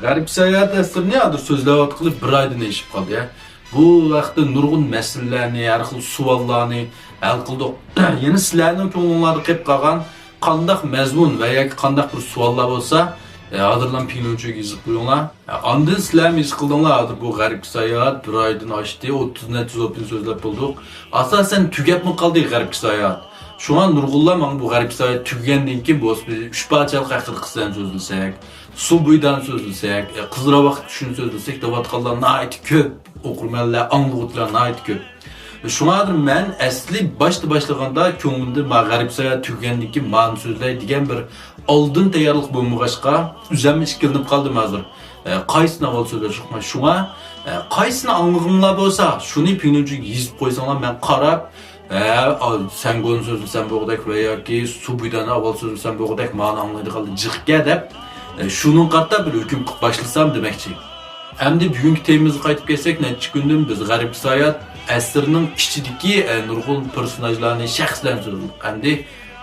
Garip seyahat eseri adır sözlep qilib bir aydan eşip qaldı ya. Bu vaqtda nurg'un masalalarni, har xil savollarni hal qildik. Yeni sizlarning ko'ngilingizda qolib qolgan qandaq mazmun va yoki qandaq bir savollar bo'lsa, hozirlan pinonchiga yozib qo'yinglar. Ondan sizlar his qildinglar bu garip seyahat bir aydan oshdi, 30 necha so'zlab bo'ldik. Asosan tugabmi qoldi garip seyahat. Şu an nurg'unlar mana bu garip seyahat tugagandan keyin bu 3 parchalik haqida qilsan so'zlasak, su buydan so'zlasak, qizira vaqt shuni so'zlasak, devatqanlar nayt ko'p, o'qirmanlar, anglag'utlar nayt ko'p. Şunadır men asli başlaganda ko'nglimda ma garip seyahat tugagandan keyin men so'zlay degan bir oldin tayyorlik bo'lmag'achqa uzamni ishkilinib qoldim hozir. Qaysini avval so'zlashmoq. Shunga qaysini anglag'imlar bo'lsa, shuni pinonchiga yozib qo'ysanglar men qarab sen gönül sözlüsen boğdak veya ki su buydan avval sözlüsen boğdak mağana anlaydı kaldı cıqqa dep şunun qarta bir hüküm başlasam demekçi. Hem de bugünkü temimizi qaytıp kelsek neçe gündüm biz garip seyahat əsrinin içideki nurgul personajlarını şəxslərini sözlük. Hem de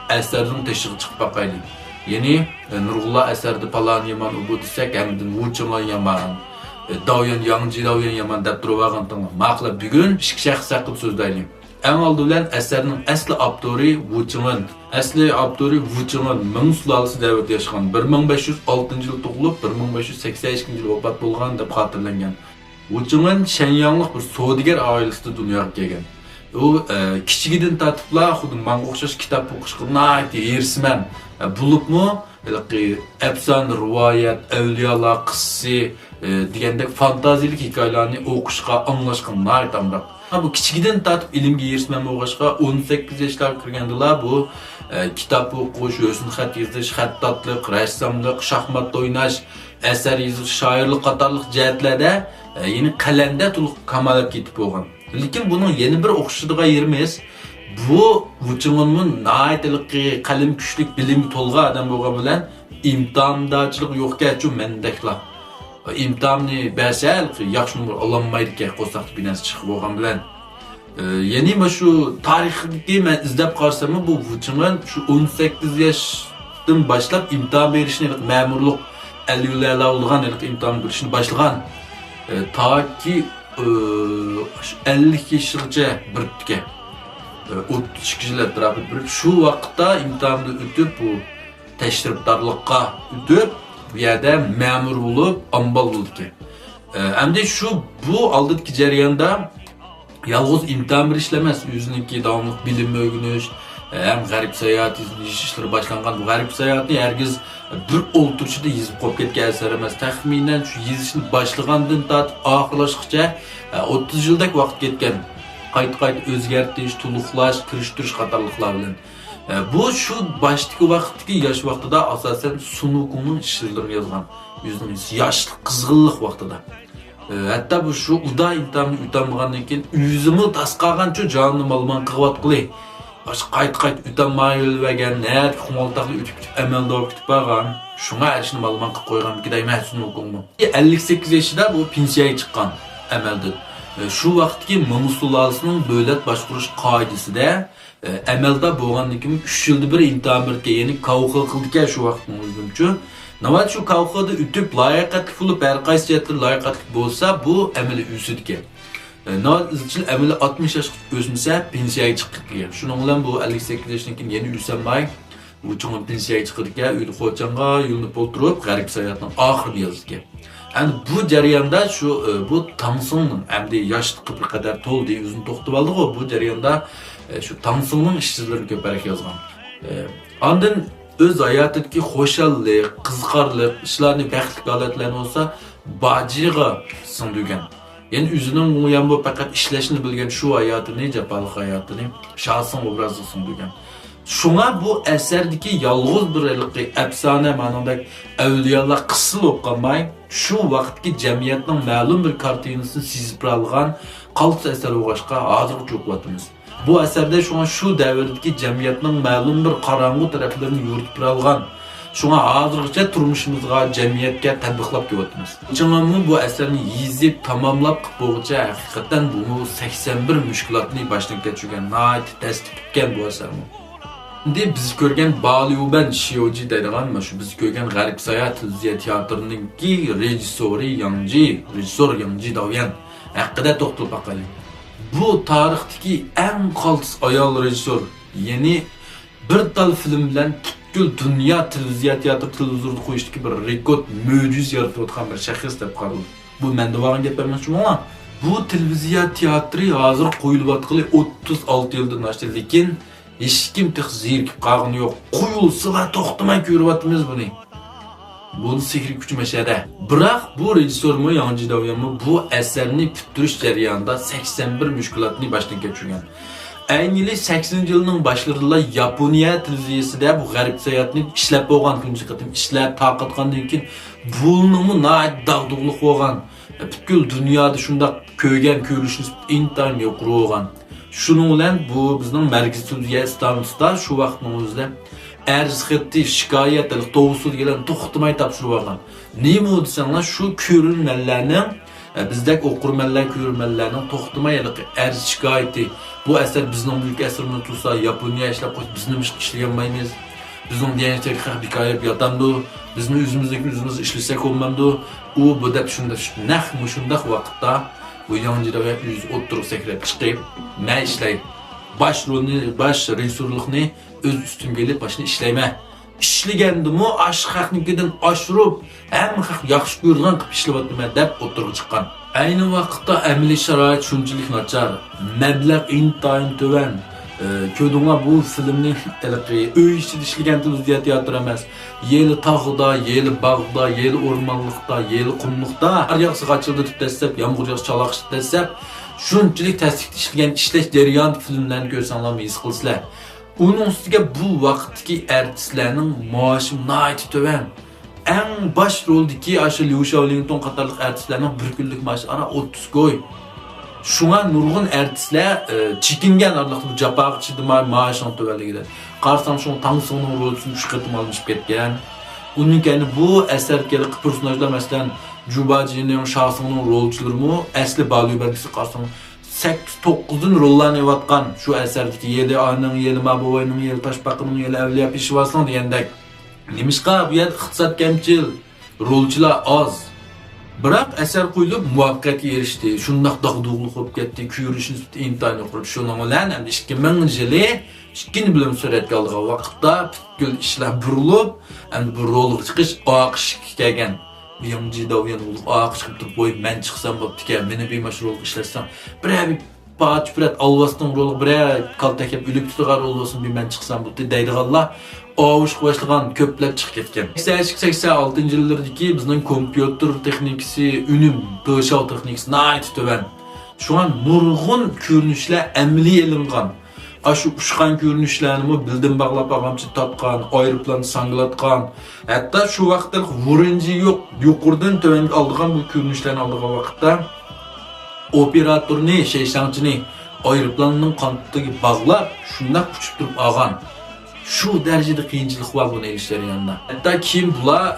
əsrinin teşiği çıkıp bakaydı. Yeni nurgullar əsərdi palan yaman ubu desek hem de vuçaman yaman davyan yangcı davyan yaman dep duruvağın tanı. Maqla bugün şəxs haqqında sözdəylim. En oldu bilen eserinin asli abdori Wu Cheng'in. Asli abdori Wu Cheng'in Ming sulalisi davrida yaşagan. 1506 yıl tug'ilib, 1582 yıl vafot bo'lgan deb xotirlangan. Wu Cheng'in Shenyanglik bir savdogar oilasida dunyoga kelgan. U kichigidan tartibla xuddi menga o'xshash kitob o'qishga nihoyatda erisman. Bo'libmi, afson rivoyat, avliyolar qissasi degandek fantaziyalik hikoyalarni o'qishga, anglashga nihoyat amroq. Bu kichigidan tartib ilmga erishman bo'lg'achqa 18 yoshga kirgandilar bu kitob o'qish, o'zini xat yozish, xattatlik, rassomlik, shaxmat o'ynash, asar yozish, shoirlik qatorliq jihatlarda yeni qalamda to'liq kamalga ketib bo'lgan. Lekin buning yana bir o'qishchiga yerimiz bu Vuching'ning nihoyatli qalam kuchlik bilimi to'lgan odam bo'lgan bilan imtihondachilik yo'qga-chu mendaklar. İmtihanını bəsəl, yaxşı numar alanmaydı ki, qo'saq binası çıxıb olğan bilən. Yeni şu tarixi mən izləb qarsam bu Wu Cheng'in şu 18 yaşdan başlap imtihan verişini, məmurluq 50'lərdə olğan imtihan verişini başlagan. Ta ki 52 yaşıqca birikə. 32 yıl ətrafı birib. Şu vaqtda imtihanını ötüb bu təşrifdarlıqqa ötüb bu yerde memur olup ambal oldu ki. Hem de bu aldık jarayonda yalnız imtihan bir işlemez. Yüzündeki davamlıq bilim öğünüş, hem garip seyahat işleri başlangan bu garip seyahatini herkes bir olturuşda yazıp qo'yib ketgan eser emas. Taxminen şu yazışını başlagandan tartib oxirlashgacha 30 yıldak vaqt ketgan. Qayta o'zgartish, to'liqlash, kirishtirish qatorliqlar bilan. Bu şu baştaki vaxtdaki yaş vaxtida asasen Sunuku'nun şiirlerini yazgan. Yüzünün yaşlı kızgınlık vaxtida. Hatta bu şu uda imtihanını ütanmağandan keyin yüzümü tasqagancha canını malman qıvat qılı. Qayt ütanmay ölüvergen, nəyət xumaltaqlı ütüp əməldə olub kütüp bağan. Şuna erişini malman qıb qoyğan bir giday məhsun okunmu. 58 yaşında bu pensiyaya çıqqan əməldir. Şu vaxtki Ming sulalısının dövlət başquruş qaidəsində əməldə bo'lgandan keyin 3 yilda bir imtihon berdi. Ya'ni kavqa qildi şu vaqtning o'zimcha. Navbat şu kavqada ütüp layoqatli bo'lib, har qaysi jihatdan layoqatli bo'lsa, bu amali üsüdki. Navbat izchil amali 60 yoshga o'smasa pensiyaga chiqdi. Shuning bilan bu 58 yoshdan keyin yana usanmay, bu cho'ng pensiyaga chiqdi. Uyda xo'janga yo'lni o'tirib, garip seyahatning oxirini yozdi. Yani bu jarayonda şu bu Tangsung'un hem de yaşlı bir kadar to'ldi, o'zini to'xtab oldi o bu jarayonda şu Tangsung'un işçileri ko'proq yozgan. Ondan öz hayotidagi xo'shallik, qiziqarlik, ishlarni baxtli holatlarni olsa bajiga singdirgan. Yani o'zining ham bu faqat ishlashni bilgan şu hayotini, jafoliq hayotini shaxsan obrazga singdirgan. Şuna bu əsərdəki yalğız bir əfsanə manadək əvliyalar qısıl oqamay, şu vaxtki cəmiyyətin məlum bir kartinasını sizib alğan qalç əsər oğaşqa hazır çox vatımız. Bu əsərdə şu dəvirdəki cəmiyyətin məlum bir qaranğı tərəflərini yürütüb alğan, şuna hazırca turmuşumuzga, cəmiyyətə tətbiqlab vatımız. Çınğanmı bu əsərini yizib, tamamlab boğuca həqiqətən bunu 81 müşkilatını başdan keçirgən, nəhayət təsdiq etken bu əsərmi. Şimdi biz görgen Baliyuben Şiyoji deydigan, şu biz görgen Garip Sayat Tilviziya teatrının ki rejissor Yangji Davyan hakkında toxtalib baqaylik. Bu tarixdagi eng qaltis ayol rejissor, yeni bir tal film bilan butkul dunyo televiziya teatri televizorda qo'yishdagi bir rekord mo'jiz yaratib o'tgan bir shaxs deb qaraladi. Bu menda bo'lgan gap emas ama bu televiziya teatri hozir qo'yilib atqili 36 yildan oshdi, lekin hech kim zerikib qolgani yo'q. Qo'yilsa va to'xtamay ko'ryapmiz buni. Bu sihri kuch mashada. Biroq bu rejissyormi Yangji Davyanmi bu asarni bitirish jarayonida 81 mushkulotni boshdan kechirgan. Ayni yili 80-yilning boshlarida Yaponiya televiziyasida bu Garip Sayatni ishlab bo'lgan kunchi qatim ishlab taqatgandan keyin bulnumu nayt dag'dug'liq bo'lgan. Butkul dunyoda shunda ko'rgan ko'rishimiz intayin yuqori bo'lgan. Shuning bilan bu bizning markaziy televiziya stansiyasida shu vaqtning o'zida arz xatti shikoyat to'g'risida degan to'xtamay topshirib olgan. Nima desanglar shu ko'rinmalarning bizdek o'qirmanlar ko'rmanlarning to'xtamay arz shikoyati. Bu asar bizning büyük asarimiz tursa Yaponiya ishlab qo'yib bizni ishlamaymiz. Bizning diyanetdagi hikoya yatamdi. Bizni o'zimiz ishlasak bo'lmamdi. U bu deb shunda shundaq vaqtda bu Yangji Davyan o'tirib sakrab chiqib, men ishlayman. Baş rejissyorlikni o'z ustimga olib boshini ishlayman. İşligandimi ash haqnikidan oshirib, hamma haq yaxshi ko'rgan qilib ishlayapman deb o'tirib chiqqan. Ayni vaqtda amaliy sharoit shunchalik nachar, mablag' intayin to'van. Ko'rdinglar bu filmni uy ichida ishlagan televiziya teatri emas. Yeli tog'da, yeli bog'da, yeli o'rmonlikda, yeli qumliqda, har yoqsi qachildi deb desab, yomg'ir yog'sa chaloq desab, shunchalik tasdiqli ishlagan ishlash jarayon filmlarni ko'rsanglar his qilsizlar. Onun üstüge bu vaqtdagi artistlarning maoshi nayt to'van. Eng baş roldagi aşı Liu Xiaolington qatorliq artistlarning bir kunlik maoshi ana 30 goy. Şuna nurg'un artistlar chekingan arliq bu japoq chidimay maoshini to'vanligida. Qarsam shu Tang Songning rolini 3 qatim almışib ketgan. Uning keyin bu asarga personajlar masalan Jubajining Shahsongning rolchilarimi asli Baliyuben'si qarsam 8-9'un rollarını yavatqan şu əsərdəki Yeli Ayının, Yeli Maboy'nin, Yeli Taşbaqının, Yeli Əvliya Pişvasının deyəndək. Nemişqa bu yer iqtisad kəmçil, rolçular az. Biroq əsər qoyulub muvaffaqiyətə erişdi. Şundaq dağdığlıq olub getdi, kuyuruşun intayin yoxurdu. Şunun bilan həm 2000 yılı 2 bilim sürətə aldığı vaqtda bütkül işlər burulub, həm bu rolluq çıxış aqış kelgan. Yangji Davyan aqış qilib turib qo'yib, men chiqsam bo'pti-ku, meni bemaşhurlik ishlatsam, bir paçprat alvasning roli, bir kaltakab o'lib turgan rol bo'lsin, men chiqsam bo'pti deydiganlar ovush başlagan ko'plab chiqib ketgan. 80-86-yillardagi bizning kompyuter texnikasi, unum, to'shov texnikasi nayt to'van. Şu an nurg'un ko'rinishlar amaliy ilingan. Aşı uçkan görünüşlerini bildim bağlap ağamçı tatkan, aeroplan sangılatkan. Hatta şu vaxtda vuruncu yok, yukarıdan tövenlik aldığan bu görünüşlerini aldığı vaxtda operatörünü, şeyşancını aeroplanının kanıtlığı bağlap, şundan uçup durup ağan. Şu derecede kıyıncılık var bunun elişlerin yanında. Hatta kim bula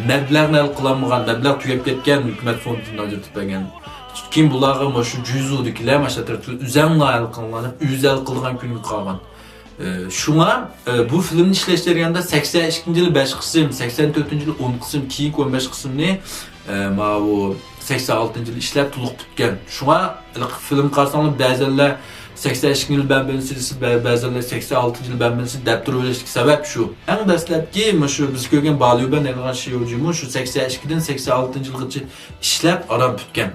məbləğini el qılanmıgan, məbləğ tüyep ketken hükümet fondundan ajırtıp bəgən. Kim bulağı şu cüzüdükiler maşatır üzenle alqınlanıp üzel qılğan günü qalğan. Şuna bu filmin işleşleri yanında 82. yıl 5 qism, 84. yıl 10 qism, keyin 15 qismni bu 86. yıl işlep tuluq tutgan. Şuna film qarsanlar bəzənlər 82 yıl bənbənisi, bəzənlər 86 yıl bənbənisi dəb turuluşdaki səbəb şu. Ən dəstləbki şu biz görgən Baliyuben elğan şiyocumu şu 82'den 86. yılgacha işlep aram tutgan.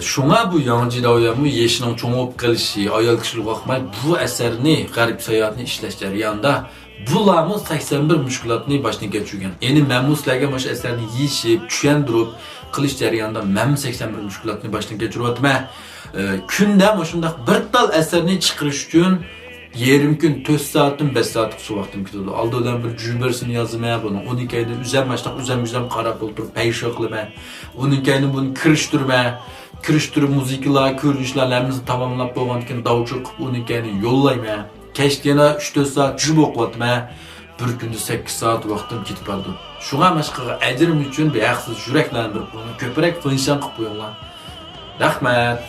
Şuna bu Yangji Davyan'ın yeşinin çoğun olup qilishi, ayol kishilik vaqtmay bu eserini, Garip Sayatni ishlash jarayonida bularni 81 mushkulotni boshdan kechirgan. Endi men bu sizlarga mana shu eserni yeyishib, tushuntirib qilish jarayonida men 81 mushkulotni boshdan kechiryapman. Kunda mana shunday bir tal eserni chiqarish uchun yerim kun 4 soatdan 5 soatlik su vaqtim ketadi. Aldidan bir cümbersini yazmaya bunu. Onun kaydı üzem qarab o'tirib payşo qilaman. Onun kaydı bunu kirishtirib muzikalar, ko'rinishlarimizni tamomlab bo'lgandan keyin davchi qilib uni keyin yo'llayman. Kechga yana 3-4 soat jub o'qiyapman. Bir kunda 8 soat vaqtim ketib qoldi. Shunga mashqaga ajrim uchun behaqsiz yuraklanib, buni ko'proq funksiyon qilib qo'yinglar. Rahmat.